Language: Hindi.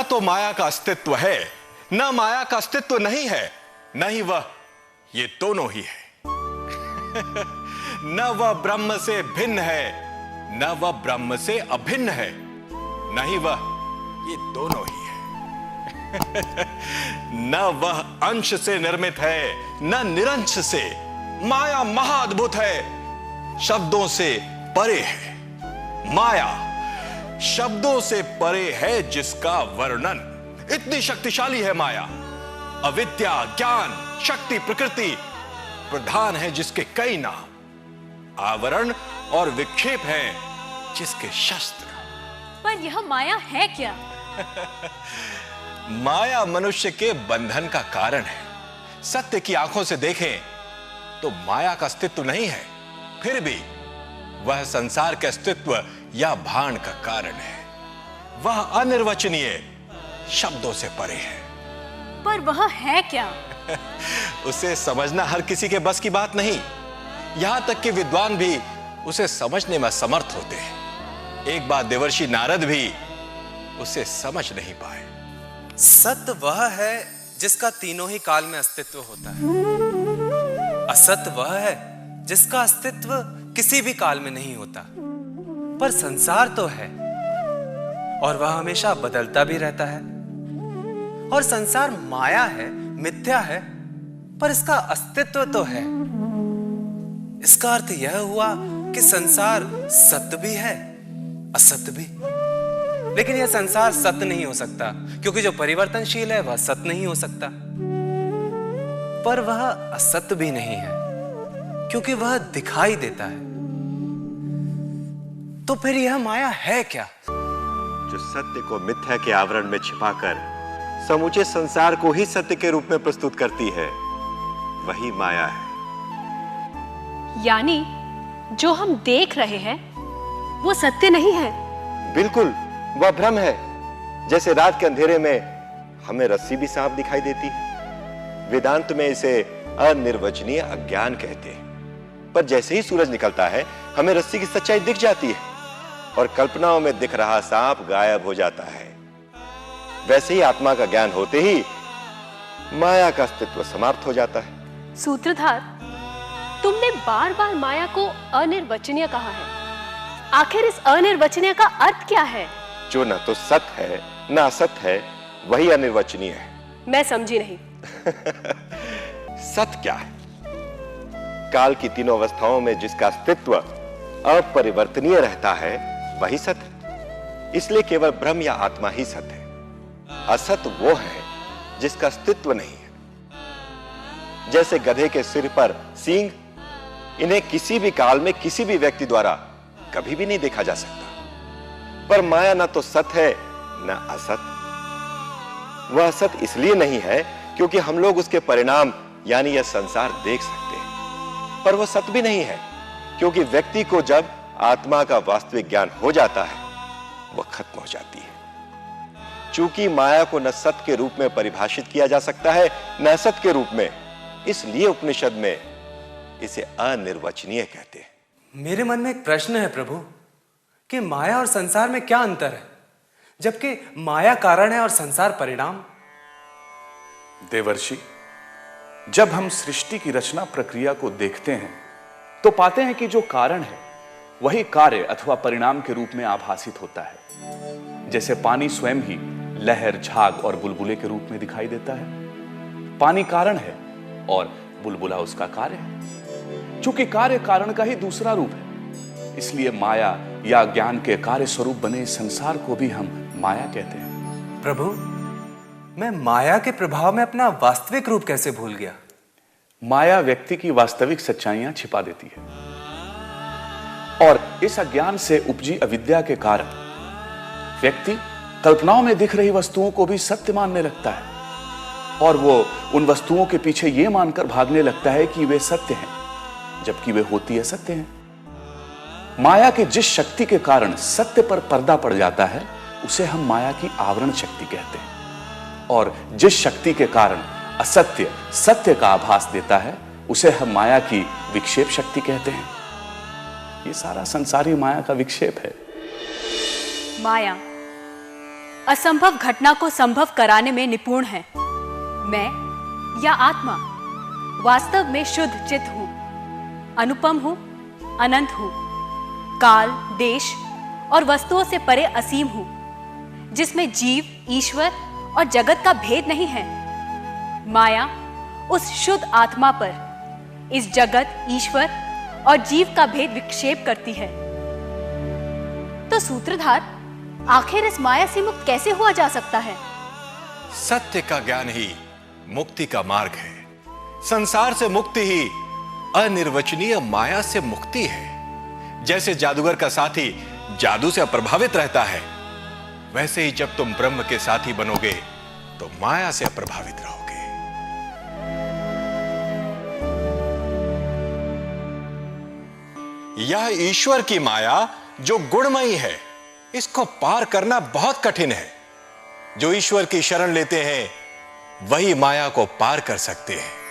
तो माया का अस्तित्व है, न माया का अस्तित्व नहीं है, न ही वह, ये दोनों ही है। न वह ब्रह्म से भिन्न है, न वह ब्रह्म से अभिन्न है, न ही वह, ये दोनों ही है। न वह अंश से निर्मित है, न निरंश से। माया महाअद्भुत है, शब्दों से परे है। माया शब्दों से परे है, जिसका वर्णन, इतनी शक्तिशाली है माया। अविद्या, ज्ञान, शक्ति, प्रकृति प्रधान है जिसके कई नाम, आवरण और विक्षेप हैं जिसके शस्त्र। पर यह माया है क्या? माया मनुष्य के बंधन का कारण है। सत्य की आंखों से देखें तो माया का अस्तित्व नहीं है, फिर भी वह संसार के अस्तित्व या भान का कारण है। वह अनिर्वचनीय, शब्दों से परे है। पर वह है क्या? उसे समझना हर किसी के बस की बात नहीं। यहां तक कि विद्वान भी उसे समझने में असमर्थ होते हैं। एक बार देवर्षि नारद भी उसे समझ नहीं पाए। सत्य वह है जिसका तीनों ही काल में अस्तित्व होता है। असत्य वह है जिसका अस्तित्व किसी भी काल में नहीं होता। पर संसार तो है और वह हमेशा बदलता भी रहता है। और संसार माया है, मिथ्या है, पर इसका अस्तित्व तो है। इसका अर्थ यह हुआ कि संसार सत्य भी है, असत्य भी। लेकिन यह संसार सत्य नहीं हो सकता, क्योंकि जो परिवर्तनशील है वह सत्य नहीं हो सकता। पर वह असत्य भी नहीं है, क्योंकि वह दिखाई देता है। तो फिर यह माया है क्या? जो सत्य को मिथ्या के आवरण में छिपाकर समूचे संसार को ही सत्य के रूप में प्रस्तुत करती है, वही माया है। यानी जो हम देख रहे हैं वो सत्य नहीं है। बिल्कुल, वह भ्रम है। जैसे रात के अंधेरे में हमें रस्सी भी साफ दिखाई देती है। वेदांत में इसे अनिर्वचनीय अज्ञान कहते हैं। पर जैसे ही सूरज निकलता है, हमें रस्सी की सच्चाई दिख जाती है और कल्पनाओं में दिख रहा सांप गायब हो जाता है। वैसे ही आत्मा का ज्ञान होते ही माया का अस्तित्व समाप्त हो जाता है। सूत्रधार, तुमने बार बार माया को अनिर्वचनीय कहा है। आखिर इस अनिर्वचनीय का अर्थ क्या है? जो न तो सत्य है न असत्य है, वही अनिर्वचनीय है। मैं समझी नहीं। सत्य क्या है? काल की तीनों अवस्थाओं में जिसका अस्तित्व अपरिवर्तनीय रहता है, वही सत्य। इसलिए केवल ब्रह्म या आत्मा ही सत्य है। असत्य वो है जिसका अस्तित्व नहीं है। जैसे गधे के सिर पर सींग, इन्हें किसी भी काल में किसी भी व्यक्ति द्वारा कभी भी नहीं देखा जा सकता। पर माया न तो सत्य है न असत्य। वह असत्य इसलिए नहीं है क्योंकि हम लोग उसके परिणाम यानी यह संसार देख सकते हैं। पर वह सत्य भी नहीं है क्योंकि व्यक्ति को जब आत्मा का वास्तविक ज्ञान हो जाता है, वह खत्म हो जाती है। चूंकि माया को न सत्य के रूप में परिभाषित किया जा सकता है न असत्य के रूप में, इसलिए उपनिषद में इसे अनिर्वचनीय कहते हैं। मेरे मन में एक प्रश्न है प्रभु, कि माया और संसार में क्या अंतर है, जबकि माया कारण है और संसार परिणाम? देवर्षि, जब हम सृष्टि की रचना प्रक्रिया को देखते हैं तो पाते हैं कि जो कारण है वही कार्य अथवा परिणाम के रूप में आभासित होता है। जैसे पानी स्वयं ही लहर, झाग और बुलबुले के रूप में दिखाई देता है। पानी कारण है और बुलबुला उसका कार्य है। चूंकि कार्य कारण का ही दूसरा रूप है, इसलिए माया या ज्ञान के कार्य स्वरूप बने संसार को भी हम माया कहते हैं। प्रभु, मैं माया के प्रभाव में अपना वास्तविक रूप कैसे भूल गया? माया व्यक्ति की वास्तविक सच्चाइयां छिपा देती है और इस अज्ञान से उपजी अविद्या के कारण व्यक्ति कल्पनाओं में दिख रही वस्तुओं को भी सत्य मानने लगता है और वो उन वस्तुओं के पीछे ये मानकर भागने लगता है कि वे सत्य हैं, जबकि वे होती असत्य हैं। माया की जिस शक्ति के कारण सत्य पर पर्दा पड़ जाता है, उसे हम माया की आवरण शक्ति कहते हैं, और जिस शक्ति के कारण असत्य सत्य का आभास देता है, उसे हम माया की विक्षेप शक्ति कहते हैं। ये सारा संसारी माया का विक्षेप है। माया असंभव घटना को संभव कराने में निपुण है। मैं या आत्मा वास्तव में शुद्ध चित हूं, अनुपम हूं, अनंत हूं, काल, देश और वस्तुओं से परे असीम हूं, जिसमें जीव, ईश्वर और जगत का भेद नहीं है। माया उस शुद्ध आत्मा पर इस जगत, ईश्वर और जीव का भेद विक्षेप करती है। तो सूत्रधार, आखिर इस माया से मुक्त कैसे हुआ जा सकता है? सत्य का ज्ञान ही मुक्ति का मार्ग है। संसार से मुक्ति ही अनिर्वचनीय माया से मुक्ति है। जैसे जादूगर का साथी जादू से अप्रभावित रहता है, वैसे ही जब तुम ब्रह्म के साथी बनोगे तो माया से अप्रभावित रहोगे। यह ईश्वर की माया जो गुणमयी है, इसको पार करना बहुत कठिन है। जो ईश्वर की शरण लेते हैं वही माया को पार कर सकते हैं।